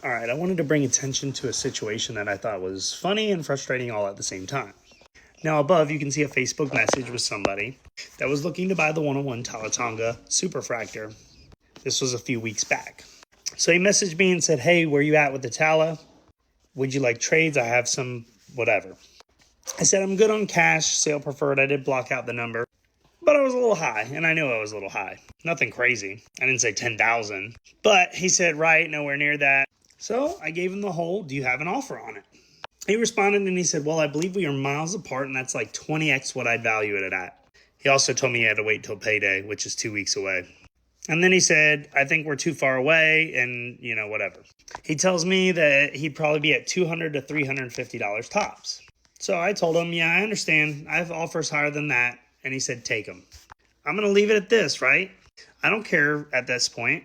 All right, I wanted to bring attention to a situation that I thought was funny and frustrating all at the same time. Now, above, you can see a Facebook message with somebody that was looking to buy the 101 Talatonga Superfractor. This was a few weeks back. So he messaged me and said, hey, where you at with the Tala? Would you like trades? I have some whatever. I said, I'm good on cash, sale preferred. I did block out the number, but I was a little high, and I knew I was a little high. Nothing crazy. I didn't say 10,000, but he said, right, nowhere near that. So I gave him the whole, do you have an offer on it? He responded and he said, well, I believe we are miles apart, and that's like 20x what I'd value it at. He also told me he had to wait till payday, which is 2 weeks away. And then he said, I think we're too far away and, whatever. He tells me that he'd probably be at $200 to $350 tops. So I told him, yeah, I understand. I have offers higher than that. And he said, take them. I'm going to leave it at this, right? I don't care at this point.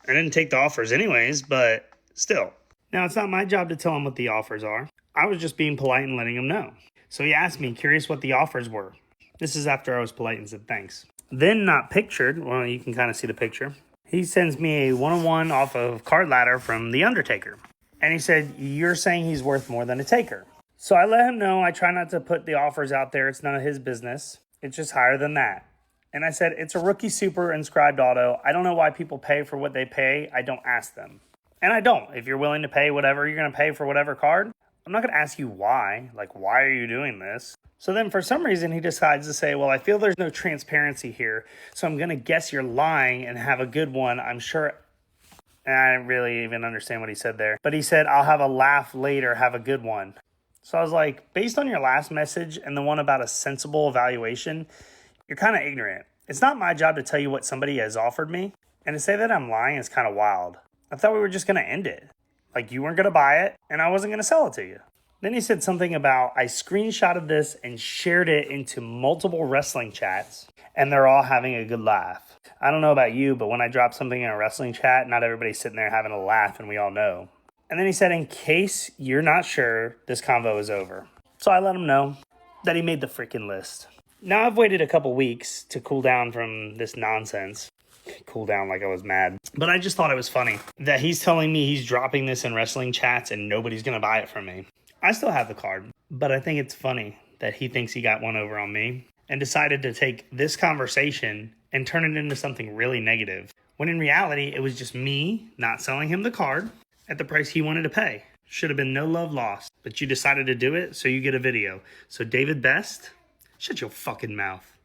I didn't take the offers anyways, but still. Now, it's not my job to tell him what the offers are. I was just being polite and letting him know. So he asked me, curious what the offers were. This is after I was polite and said thanks. Then, not pictured, well, you can kind of see the picture. He sends me a one-on-one off of Card Ladder from The Undertaker. And he said, you're saying he's worth more than a taker. So I let him know I try not to put the offers out there. It's none of his business. It's just higher than that. And I said, it's a rookie super inscribed auto. I don't know why people pay for what they pay. I don't ask them. And I don't. If you're willing to pay whatever you're going to pay for whatever card, I'm not going to ask you why. Like, why are you doing this? So then for some reason he decides to say, well, I feel there's no transparency here, so I'm going to guess you're lying and have a good one. I'm sure. And I didn't really even understand what he said there. But he said, I'll have a laugh later, have a good one. So I was like, based on your last message and the one about a sensible evaluation, you're kind of ignorant. It's not my job to tell you what somebody has offered me. And to say that I'm lying is kind of wild. I thought we were just going to end it. Like you weren't going to buy it and I wasn't going to sell it to you. Then he said something about, I screenshotted this and shared it into multiple wrestling chats, and they're all having a good laugh. I don't know about you, but when I drop something in a wrestling chat, not everybody's sitting there having a laugh, and we all know. And then he said, in case you're not sure, this convo is over. So I let him know that he made the freaking list. Now I've waited a couple weeks to cool down from this nonsense. Cool down like I was mad. But I just thought it was funny that he's telling me he's dropping this in wrestling chats and nobody's going to buy it from me. I still have the card, but I think it's funny that he thinks he got one over on me and decided to take this conversation and turn it into something really negative, when in reality, it was just me not selling him the card at the price he wanted to pay. Should have been no love lost, but you decided to do it, so you get a video. So David Best, shut your fucking mouth.